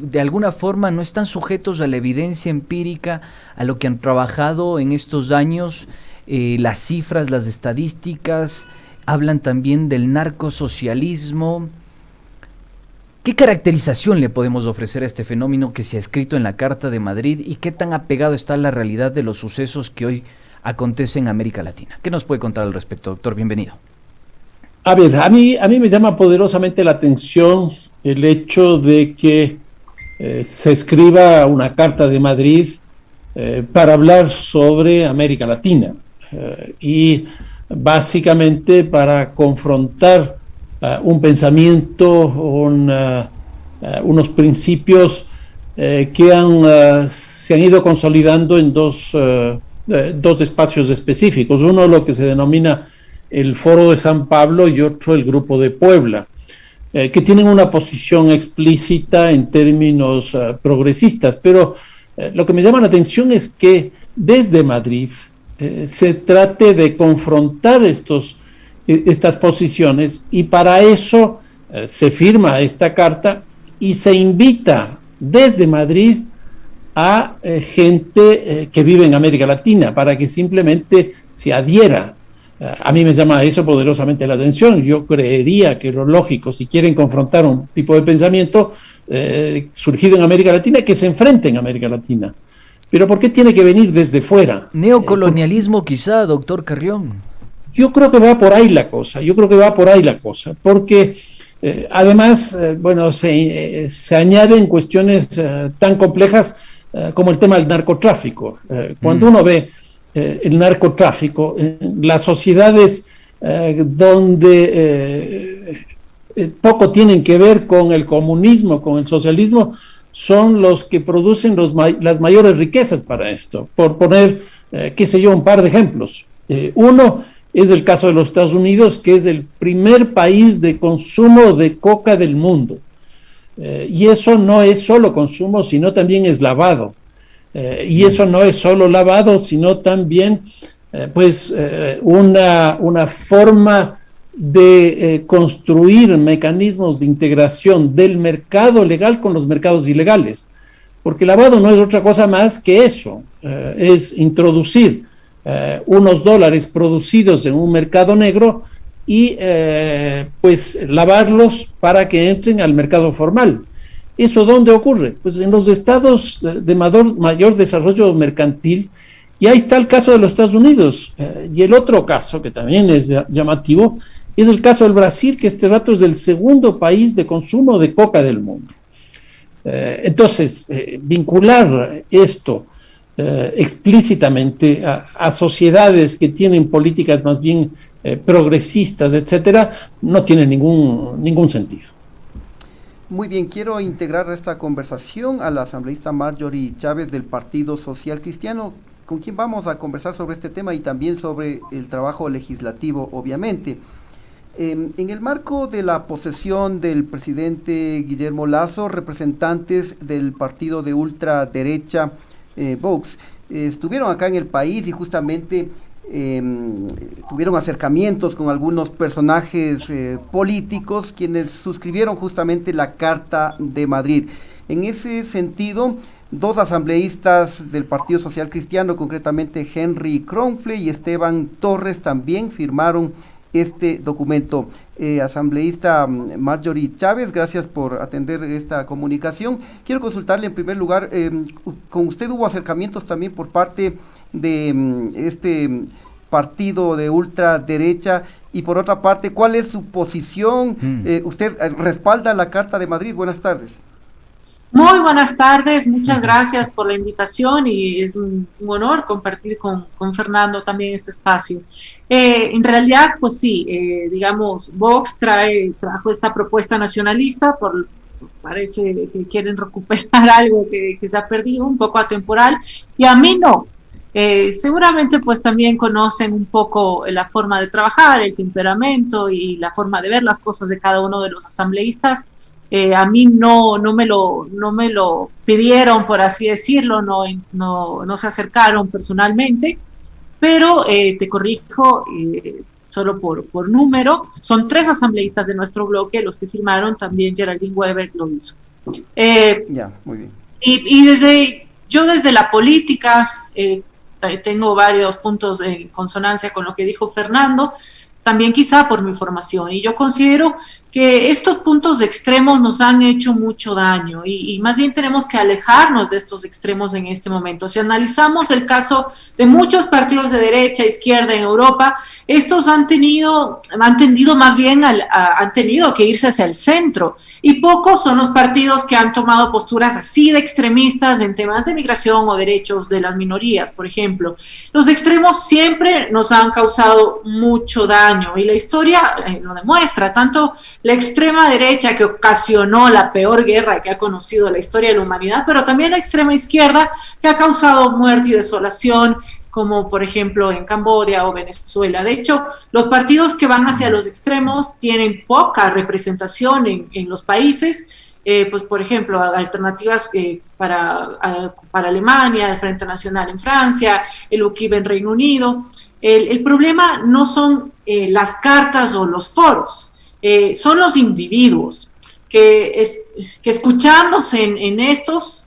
de alguna forma no están sujetos a la evidencia empírica, a lo que han trabajado en estos años. Las cifras, las estadísticas hablan también del narcosocialismo. ¿Qué caracterización le podemos ofrecer a este fenómeno que se ha escrito en la Carta de Madrid y qué tan apegado está a la realidad de los sucesos que hoy acontecen en América Latina? ¿Qué nos puede contar al respecto, doctor? Bienvenido. A ver, a mí me llama poderosamente la atención el hecho de que se escriba una Carta de Madrid para hablar sobre América Latina y básicamente para confrontar un pensamiento, unos principios se han ido consolidando en dos espacios específicos. Uno, lo que se denomina el Foro de San Pablo, y otro, el Grupo de Puebla, que tienen una posición explícita en términos progresistas, pero lo que me llama la atención es que desde Madrid se trate de confrontar estas posiciones, y para eso se firma esta carta y se invita desde Madrid a gente que vive en América Latina para que simplemente se adhiera. A mí me llama eso poderosamente la atención. Yo creería que lo lógico, si quieren confrontar un tipo de pensamiento surgido en América Latina, es que se enfrenten a América Latina. Pero ¿por qué tiene que venir desde fuera? Neocolonialismo quizá, doctor Carrión. Yo creo que va por ahí la cosa, porque además, bueno, se añaden cuestiones tan complejas como el tema del narcotráfico. Cuando uno ve el narcotráfico, las sociedades donde poco tienen que ver con el comunismo, con el socialismo, son los que producen las mayores riquezas para esto. Por poner, qué sé yo, un par de ejemplos. Uno es el caso de los Estados Unidos, que es el primer país de consumo de coca del mundo. Y eso no es solo consumo, sino también es lavado. Y eso no es solo lavado, sino también una forma de construir mecanismos de integración del mercado legal con los mercados ilegales. Porque lavado no es otra cosa más que eso, es introducir unos dólares producidos en un mercado negro y pues lavarlos para que entren al mercado formal. ¿Eso dónde ocurre? Pues en los estados de mayor desarrollo mercantil, y ahí está el caso de los Estados Unidos. Y el otro caso, que también es llamativo, es el caso del Brasil, que este rato es el segundo país de consumo de coca del mundo. Entonces, vincular esto explícitamente a sociedades que tienen políticas más bien progresistas, etcétera, no tiene ningún sentido. Muy bien, quiero integrar a esta conversación a la asambleísta Marjorie Chávez del Partido Social Cristiano, con quien vamos a conversar sobre este tema y también sobre el trabajo legislativo, obviamente. En el marco de la posesión del presidente Guillermo Lasso, representantes del partido de ultraderecha Vox estuvieron acá en el país y justamente tuvieron acercamientos con algunos personajes políticos quienes suscribieron justamente la Carta de Madrid. En ese sentido, dos asambleístas del Partido Social Cristiano, concretamente Henry Kronfle y Esteban Torres, también firmaron este documento. Asambleísta Marjorie Chávez, gracias por atender esta comunicación. Quiero consultarle en primer lugar, con usted hubo acercamientos también por parte de este partido de ultraderecha, y por otra parte, ¿cuál es su posición? ¿Usted respalda la Carta de Madrid? Buenas tardes. Muy buenas tardes, muchas gracias por la invitación y es un honor compartir con Fernando también este espacio. En realidad, pues sí, digamos, Vox trajo esta propuesta nacionalista, parece que quieren recuperar algo que se ha perdido, un poco atemporal, y a mí no. Seguramente pues también conocen un poco la forma de trabajar, el temperamento y la forma de ver las cosas de cada uno de los asambleístas. A mí no me lo pidieron, por así decirlo, no se acercaron personalmente, pero te corrijo, solo por número, son 3 asambleístas de nuestro bloque los que firmaron, también Geraldine Weber lo hizo. Ya, muy bien. Yo desde la política tengo varios puntos en consonancia con lo que dijo Fernando, también quizá por mi formación, y yo considero que estos puntos extremos nos han hecho mucho daño y más bien tenemos que alejarnos de estos extremos en este momento. Si analizamos el caso de muchos partidos de derecha, izquierda en Europa, estos han tenido que irse hacia el centro, y pocos son los partidos que han tomado posturas así de extremistas en temas de migración o derechos de las minorías, por ejemplo. Los extremos siempre nos han causado mucho daño y la historia lo demuestra, tanto la extrema derecha que ocasionó la peor guerra que ha conocido la historia de la humanidad, pero también la extrema izquierda que ha causado muerte y desolación, como por ejemplo en Camboya o Venezuela. De hecho, los partidos que van hacia los extremos tienen poca representación en los países, pues por ejemplo, alternativas para Alemania, el Frente Nacional en Francia, el UKIP en Reino Unido. El problema no son las cartas o los foros, son los individuos que escuchándose en estos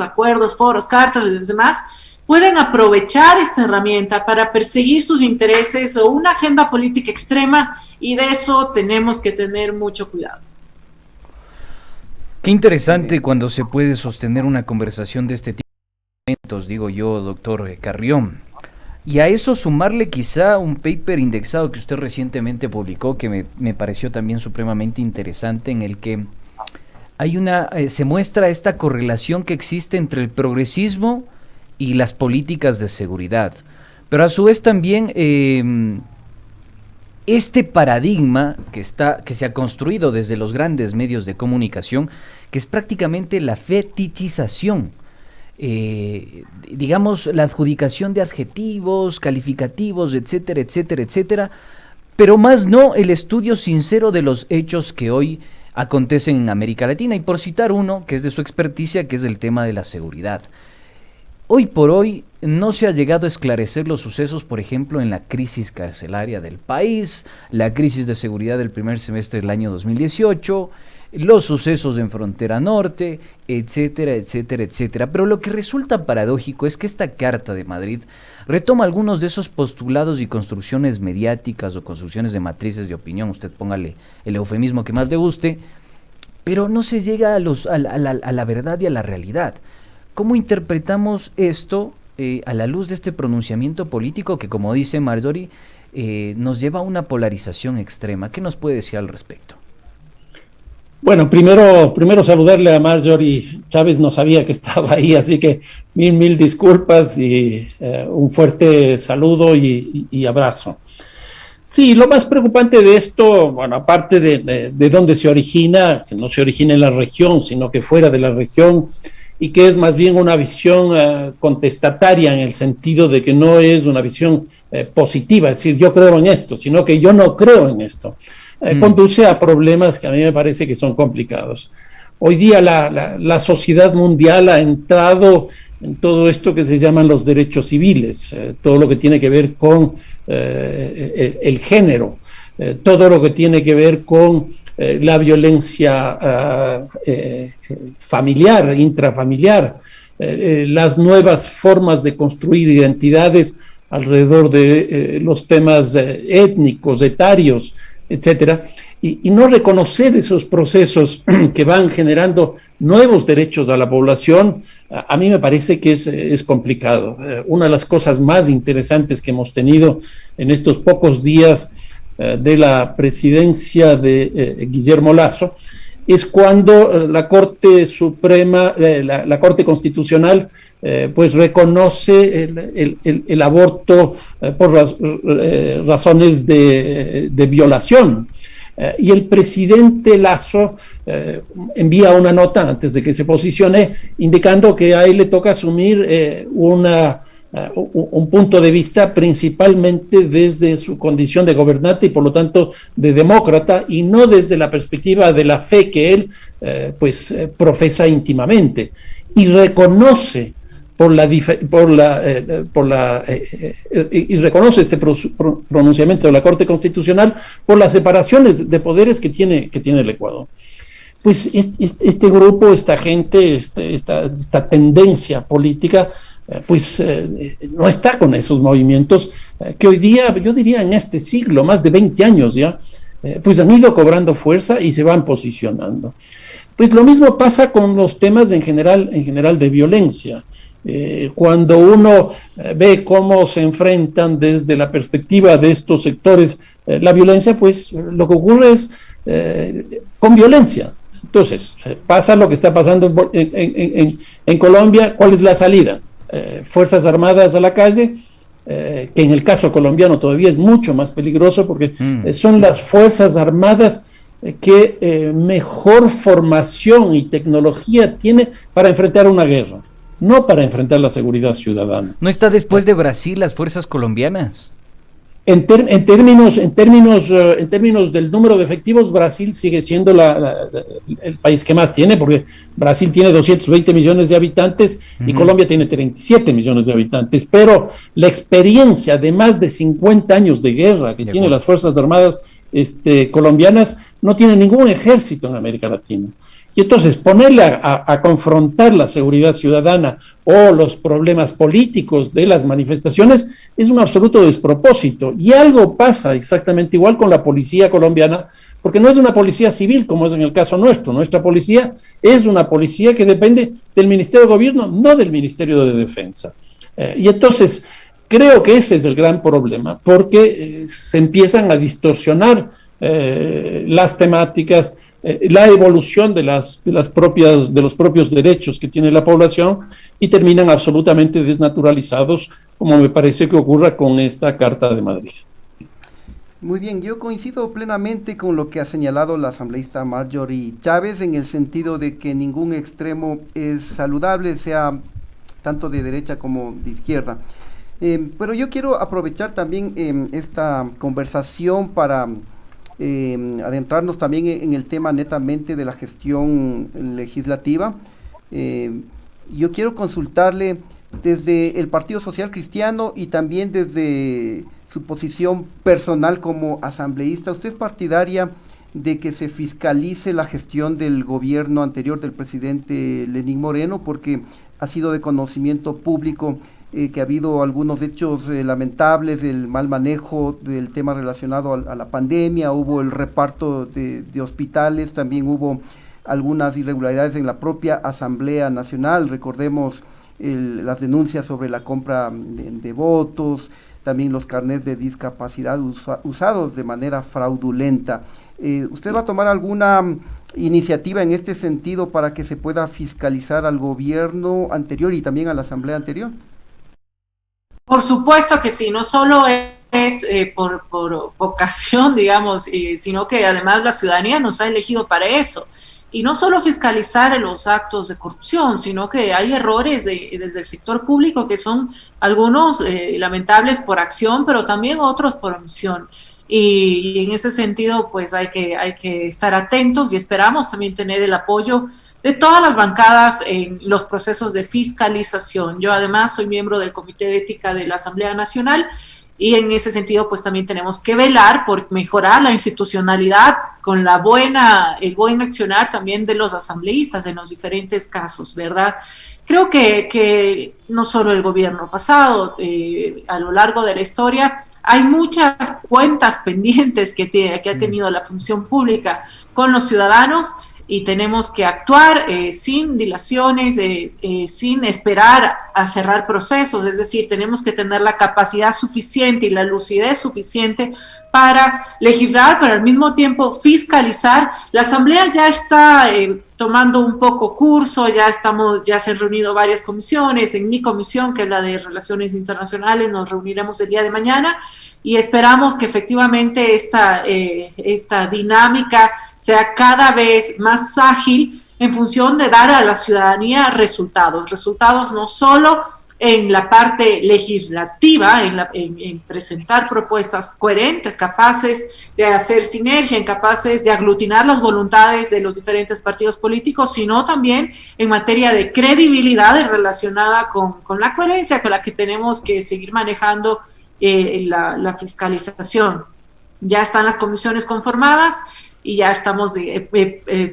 acuerdos, foros, cartas y demás, pueden aprovechar esta herramienta para perseguir sus intereses o una agenda política extrema, y de eso tenemos que tener mucho cuidado. Qué interesante cuando se puede sostener una conversación de este tipo de momentos, digo yo, doctor Carrión. Y a eso sumarle quizá un paper indexado que usted recientemente publicó, que me pareció también supremamente interesante, en el que hay se muestra esta correlación que existe entre el progresismo y las políticas de seguridad. Pero a su vez también este paradigma que se ha construido desde los grandes medios de comunicación, que es prácticamente la fetichización, digamos, la adjudicación de adjetivos, calificativos, etcétera, etcétera, etcétera, pero más no el estudio sincero de los hechos que hoy acontecen en América Latina. Y por citar uno que es de su experticia, que es el tema de la seguridad. Hoy por hoy no se ha llegado a esclarecer los sucesos, por ejemplo, en la crisis carcelaria del país, la crisis de seguridad del primer semestre del año 2018, los sucesos en Frontera Norte, etcétera, etcétera, etcétera. Pero lo que resulta paradójico es que esta Carta de Madrid retoma algunos de esos postulados y construcciones mediáticas o construcciones de matrices de opinión, usted póngale el eufemismo que más le guste, pero no se llega a la verdad y a la realidad. ¿Cómo interpretamos esto a la luz de este pronunciamiento político que, como dice Marjorie, nos lleva a una polarización extrema? ¿Qué nos puede decir al respecto? Bueno, primero saludarle a Marjorie Chávez, no sabía que estaba ahí, así que mil disculpas y un fuerte saludo y abrazo. Sí, lo más preocupante de esto, bueno, aparte de dónde se origina, que no se origina en la región, sino que fuera de la región, y que es más bien una visión contestataria, en el sentido de que no es una visión positiva, es decir, yo creo en esto, sino que yo no creo en esto. Conduce a problemas que a mí me parece que son complicados. Hoy día la sociedad mundial ha entrado en todo esto que se llaman los derechos civiles, todo lo que tiene que ver con el género, todo lo que tiene que ver con la violencia familiar, intrafamiliar, las nuevas formas de construir identidades alrededor de los temas étnicos, etarios, etcétera, y no reconocer esos procesos que van generando nuevos derechos a la población, a mí me parece que es complicado. Una de las cosas más interesantes que hemos tenido en estos pocos días de la presidencia de Guillermo Lasso es cuando la Corte Suprema, la Corte Constitucional, pues reconoce el aborto por razones de violación. Y el presidente Lasso envía una nota antes de que se posicione, indicando que a él le toca asumir un punto de vista principalmente desde su condición de gobernante y por lo tanto de demócrata, y no desde la perspectiva de la fe que él profesa íntimamente, y reconoce y reconoce este pronunciamiento de la Corte Constitucional por las separaciones de poderes que tiene el Ecuador. pues este grupo, esta gente, esta tendencia política, no está con esos movimientos que hoy día, yo diría en este siglo, más de 20 años ya, pues han ido cobrando fuerza y se van posicionando. Pues lo mismo pasa con los temas en general de violencia. Cuando uno ve cómo se enfrentan desde la perspectiva de estos sectores la violencia, pues lo que ocurre es con violencia. Entonces, pasa lo que está pasando en Colombia. ¿Cuál es la salida? Fuerzas Armadas a la calle, que en el caso colombiano todavía es mucho más peligroso porque son las Fuerzas Armadas que mejor formación y tecnología tiene para enfrentar una guerra, no para enfrentar la seguridad ciudadana. ¿No está después de Brasil las fuerzas colombianas? En términos del número de efectivos, Brasil sigue siendo el país que más tiene, porque Brasil tiene 220 millones de habitantes y Colombia tiene 37 millones de habitantes, pero la experiencia de más de 50 años de guerra que tienen las Fuerzas Armadas colombianas no tiene ningún ejército en América Latina. Y entonces ponerle a confrontar la seguridad ciudadana o los problemas políticos de las manifestaciones es un absoluto despropósito. Y algo pasa exactamente igual con la policía colombiana, porque no es una policía civil como es en el caso nuestro. Nuestra policía es una policía que depende del Ministerio de Gobierno, no del Ministerio de Defensa. Y entonces creo que ese es el gran problema, porque se empiezan a distorsionar las temáticas, la evolución de los propios derechos que tiene la población y terminan absolutamente desnaturalizados, como me parece que ocurra con esta Carta de Madrid. Muy bien, yo coincido plenamente con lo que ha señalado la asambleísta Marjorie Chávez, en el sentido de que ningún extremo es saludable, sea tanto de derecha como de izquierda. Pero yo quiero aprovechar también esta conversación para adentrarnos también en el tema netamente de la gestión legislativa. Yo quiero consultarle desde el Partido Social Cristiano y también desde su posición personal como asambleísta. ¿Usted es partidaria de que se fiscalice la gestión del gobierno anterior del presidente Lenín Moreno? Porque ha sido de conocimiento público que ha habido algunos hechos lamentables, el mal manejo del tema relacionado a la pandemia, hubo el reparto de hospitales, también hubo algunas irregularidades en la propia Asamblea Nacional. Recordemos las denuncias sobre la compra de votos, también los carnets de discapacidad usados de manera fraudulenta. ¿Usted va a tomar alguna iniciativa en este sentido para que se pueda fiscalizar al gobierno anterior y también a la Asamblea anterior? Por supuesto que sí, no solo es por vocación, digamos, sino que además la ciudadanía nos ha elegido para eso. Y no solo fiscalizar los actos de corrupción, sino que hay errores desde el sector público que son algunos lamentables por acción, pero también otros por omisión. Y en ese sentido, pues hay que estar atentos y esperamos también tener el apoyo de todas las bancadas en los procesos de fiscalización. Yo además soy miembro del Comité de Ética de la Asamblea Nacional y en ese sentido pues también tenemos que velar por mejorar la institucionalidad con el buen accionar también de los asambleístas en los diferentes casos, ¿verdad? Creo que no solo el gobierno pasado, a lo largo de la historia, hay muchas cuentas pendientes que ha tenido la función pública con los ciudadanos y tenemos que actuar sin dilaciones, sin esperar a cerrar procesos, es decir, tenemos que tener la capacidad suficiente y la lucidez suficiente para legislar, pero al mismo tiempo fiscalizar. La Asamblea ya está tomando un poco curso, ya se han reunido varias comisiones. En mi comisión, que es la de Relaciones Internacionales, nos reuniremos el día de mañana y esperamos que efectivamente esta dinámica sea cada vez más ágil en función de dar a la ciudadanía resultados no solo en la parte legislativa, en presentar propuestas coherentes, capaces de hacer sinergia, capaces de aglutinar las voluntades de los diferentes partidos políticos, sino también en materia de credibilidad relacionada con la coherencia con la que tenemos que seguir manejando la fiscalización. Ya están las comisiones conformadas y ya estamos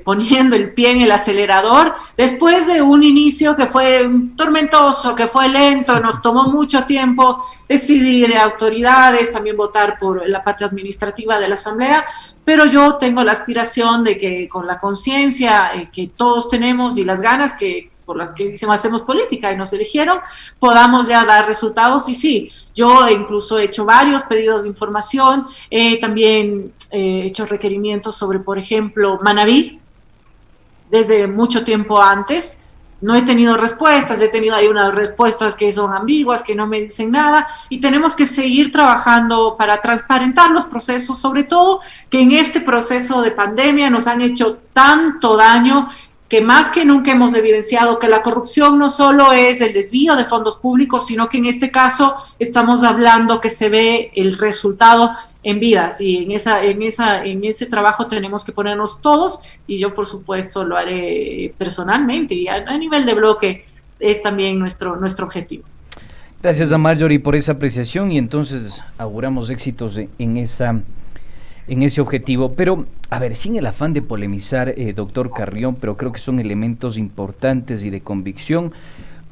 poniendo el pie en el acelerador, después de un inicio que fue tormentoso, que fue lento, nos tomó mucho tiempo decidir autoridades, también votar por la parte administrativa de la Asamblea, pero yo tengo la aspiración de que con la conciencia que todos tenemos y las ganas por las que hacemos política y nos eligieron, podamos ya dar resultados. Y sí, yo incluso he hecho varios pedidos de información, también he hecho requerimientos sobre, por ejemplo, Manabí, desde mucho tiempo antes. No he tenido respuestas, he tenido ahí unas respuestas que son ambiguas, que no me dicen nada, y tenemos que seguir trabajando para transparentar los procesos, sobre todo que en este proceso de pandemia nos han hecho tanto daño, que más que nunca hemos evidenciado que la corrupción no solo es el desvío de fondos públicos, sino que en este caso estamos hablando que se ve el resultado en vidas, y en ese trabajo tenemos que ponernos todos, y yo por supuesto lo haré personalmente, y a nivel de bloque es también nuestro objetivo. Gracias a Marjorie por esa apreciación, y entonces auguramos éxitos en ese objetivo. Pero, a ver, sin el afán de polemizar, doctor Carrión, pero creo que son elementos importantes y de convicción,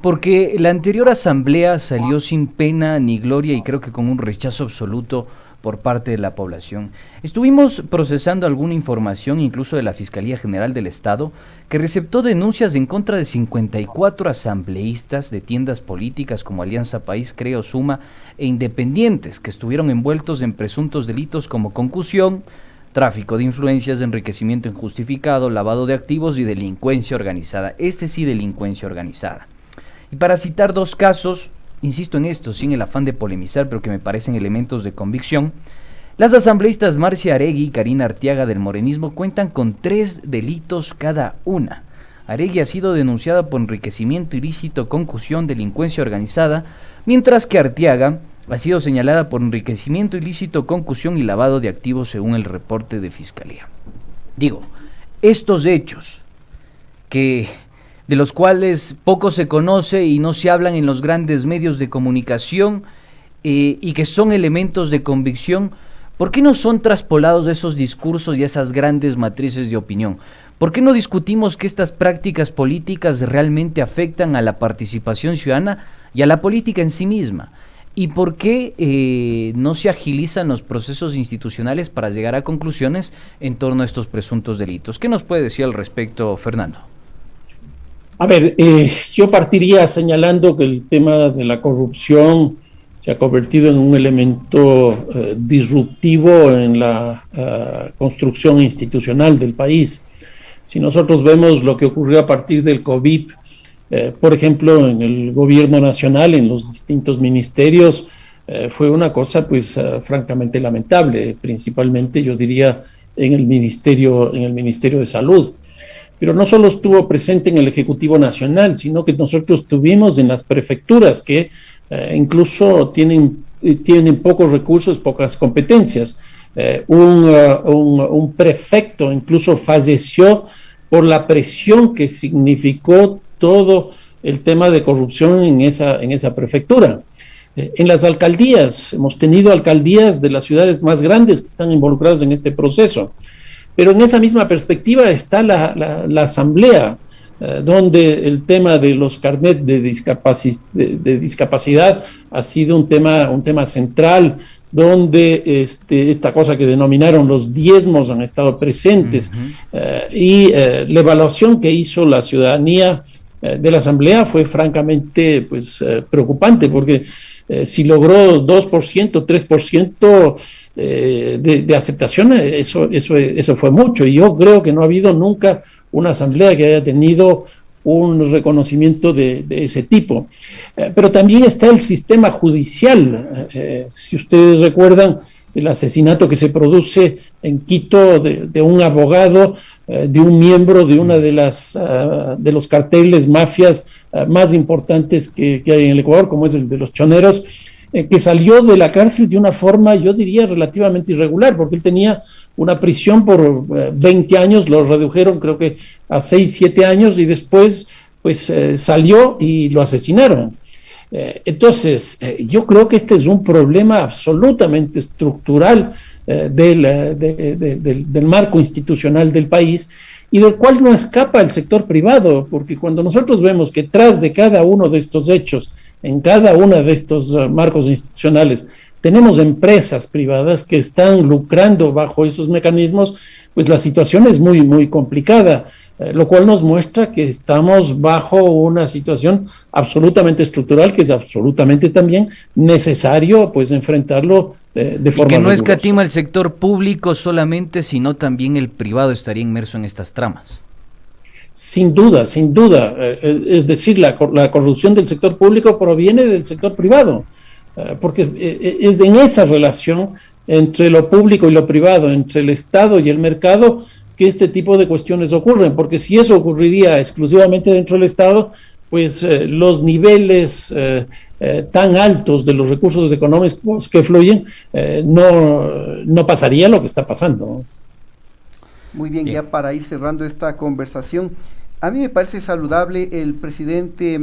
porque la anterior asamblea salió sin pena ni gloria y creo que con un rechazo absoluto por parte de la población. Estuvimos procesando alguna información, incluso de la Fiscalía General del Estado, que receptó denuncias en contra de 54 asambleístas de tiendas políticas como Alianza País, Creo, Suma e Independientes, que estuvieron envueltos en presuntos delitos como concusión, tráfico de influencias, enriquecimiento injustificado, lavado de activos y delincuencia organizada. Sí, delincuencia organizada. Y para citar dos casos, insisto en esto, sin el afán de polemizar, pero que me parecen elementos de convicción, las asambleístas Marcia Aregui y Karina Arteaga del morenismo cuentan con 3 delitos cada una. Aregui ha sido denunciada por enriquecimiento ilícito, concusión, delincuencia organizada, mientras que Arteaga ha sido señalada por enriquecimiento ilícito, concusión y lavado de activos según el reporte de Fiscalía. Digo, estos hechos de los cuales poco se conoce y no se hablan en los grandes medios de comunicación, y que son elementos de convicción, ¿por qué no son traspolados de esos discursos y esas grandes matrices de opinión? ¿Por qué no discutimos que estas prácticas políticas realmente afectan a la participación ciudadana y a la política en sí misma? ¿Y por qué no se agilizan los procesos institucionales para llegar a conclusiones en torno a estos presuntos delitos? ¿Qué nos puede decir al respecto, Fernando? A ver, yo partiría señalando que el tema de la corrupción se ha convertido en un elemento disruptivo en la construcción institucional del país. Si nosotros vemos lo que ocurrió a partir del COVID, por ejemplo, en el gobierno nacional, en los distintos ministerios, fue una cosa pues francamente lamentable, principalmente yo diría en el Ministerio de Salud. Pero no solo estuvo presente en el Ejecutivo Nacional, sino que nosotros tuvimos en las prefecturas que incluso tienen pocos recursos, pocas competencias. Un prefecto incluso falleció por la presión que significó todo el tema de corrupción en esa prefectura. En las alcaldías, hemos tenido alcaldías de las ciudades más grandes que están involucradas en este proceso. Pero en esa misma perspectiva está la asamblea, donde el tema de los carnets de discapacidad ha sido un tema central, donde esta cosa que denominaron los diezmos han estado presentes, y la evaluación que hizo la ciudadanía de la asamblea fue francamente preocupante, porque si logró 2%, 3% de aceptación, eso fue mucho, y yo creo que no ha habido nunca una asamblea que haya tenido un reconocimiento de ese tipo. Pero también está el sistema judicial. Si ustedes recuerdan el asesinato que se produce en Quito de un abogado, de un miembro de una de los carteles mafias más importantes que hay en el Ecuador, como es el de los choneros, que salió de la cárcel de una forma, yo diría, relativamente irregular, porque él tenía una prisión por 20 años, lo redujeron creo que a 6, 7 años, y después salió y lo asesinaron. Entonces, yo creo que este es un problema absolutamente estructural del marco institucional del país, y del cual no escapa el sector privado, porque cuando nosotros vemos que tras de cada uno de estos hechos, en cada uno de estos marcos institucionales, tenemos empresas privadas que están lucrando bajo esos mecanismos, pues la situación es muy, muy complicada, lo cual nos muestra que estamos bajo una situación absolutamente estructural, que es absolutamente también necesario pues enfrentarlo de forma y que no rigurosa. escatima el sector público solamente, sino también el privado estaría inmerso en estas tramas. Sin duda, es decir, la corrupción del sector público proviene del sector privado, porque es en esa relación entre lo público y lo privado, entre el Estado y el mercado, que este tipo de cuestiones ocurren, porque si eso ocurriría exclusivamente dentro del Estado, pues los niveles tan altos de los recursos económicos que fluyen, no pasaría lo que está pasando. Muy bien, ya para ir cerrando esta conversación, a mí me parece saludable el presidente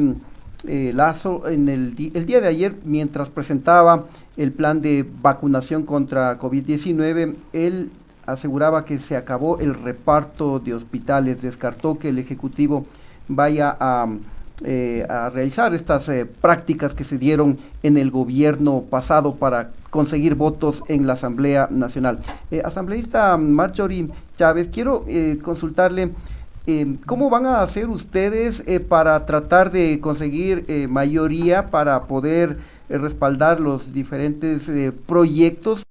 Lazo en el día de ayer, mientras presentaba el plan de vacunación contra COVID-19, él aseguraba que se acabó el reparto de hospitales, descartó que el Ejecutivo vaya a realizar estas prácticas que se dieron en el gobierno pasado para conseguir votos en la Asamblea Nacional. Asambleísta Marjorie Chávez, quiero consultarle cómo van a hacer ustedes para tratar de conseguir mayoría para poder respaldar los diferentes proyectos.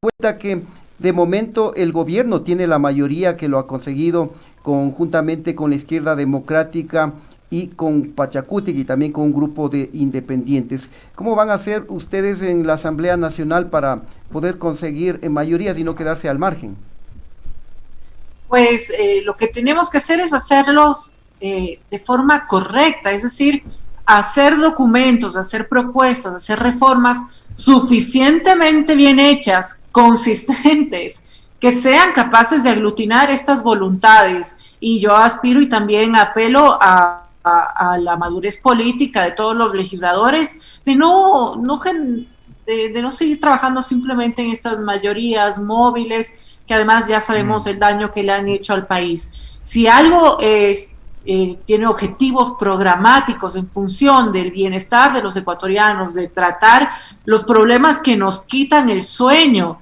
Cuenta que de momento el gobierno tiene la mayoría, que lo ha conseguido conjuntamente con la izquierda democrática y con Pachacutic y también con un grupo de independientes. ¿Cómo van a hacer ustedes en la Asamblea Nacional para poder conseguir mayorías y no quedarse al margen? Pues lo que tenemos que hacer es hacerlos de forma correcta, es decir, hacer documentos, hacer propuestas, hacer reformas suficientemente bien hechas, consistentes, que sean capaces de aglutinar estas voluntades. Y yo aspiro y también apelo a la madurez política de todos los legisladores, de no seguir trabajando simplemente en estas mayorías móviles, que además ya sabemos el daño que le han hecho al país. Si algo tiene objetivos programáticos en función del bienestar de los ecuatorianos, de tratar los problemas que nos quitan el sueño,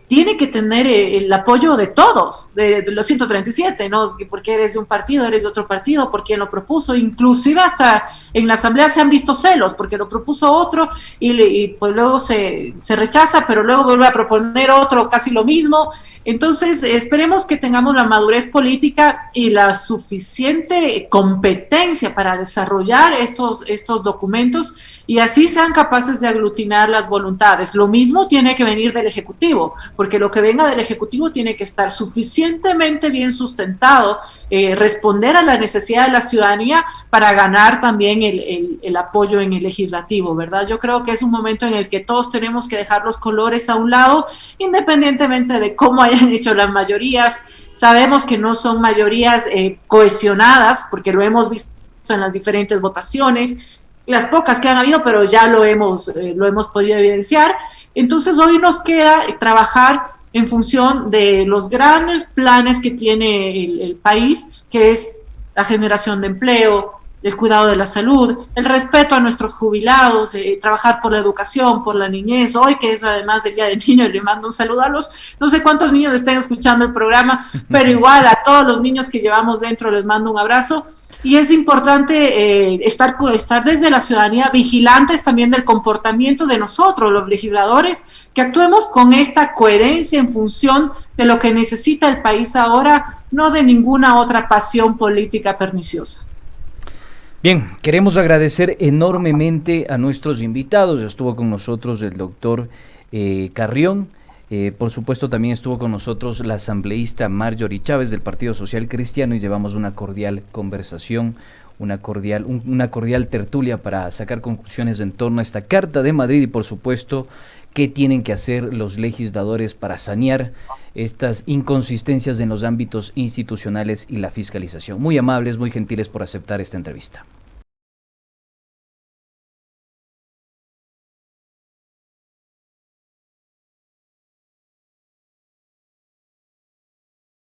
tiene que tener el apoyo de todos, de los 137, ¿no? Porque eres de un partido, eres de otro partido, por quién lo propuso, inclusive hasta en la asamblea se han visto celos, porque lo propuso otro y pues luego se rechaza, pero luego vuelve a proponer otro casi lo mismo. Entonces esperemos que tengamos la madurez política y la suficiente competencia para desarrollar estos documentos y así sean capaces de aglutinar las voluntades. Lo mismo tiene que venir del Ejecutivo, porque lo que venga del Ejecutivo tiene que estar suficientemente bien sustentado, responder a la necesidad de la ciudadanía para ganar también el apoyo en el Legislativo, ¿verdad? Yo creo que es un momento en el que todos tenemos que dejar los colores a un lado, independientemente de cómo hayan hecho las mayorías. Sabemos que no son mayorías cohesionadas, porque lo hemos visto en las diferentes votaciones, las pocas que han habido, pero ya lo hemos podido evidenciar. Entonces hoy nos queda trabajar en función de los grandes planes que tiene el país, que es la generación de empleo, el cuidado de la salud, el respeto a nuestros jubilados, trabajar por la educación, por la niñez. Hoy, que es además del Día del Niño, le mando un saludo a no sé cuántos niños estén escuchando el programa, pero igual a todos los niños que llevamos dentro les mando un abrazo. Y es importante estar desde la ciudadanía vigilantes también del comportamiento de nosotros, los legisladores, que actuemos con esta coherencia en función de lo que necesita el país ahora, no de ninguna otra pasión política perniciosa. Bien, queremos agradecer enormemente a nuestros invitados. Estuvo con nosotros el doctor Carrión. Por supuesto también estuvo con nosotros la asambleísta Marjorie Chávez del Partido Social Cristiano y llevamos una cordial conversación, una cordial tertulia para sacar conclusiones en torno a esta Carta de Madrid y por supuesto qué tienen que hacer los legisladores para sanear estas inconsistencias en los ámbitos institucionales y la fiscalización. Muy amables, muy gentiles por aceptar esta entrevista.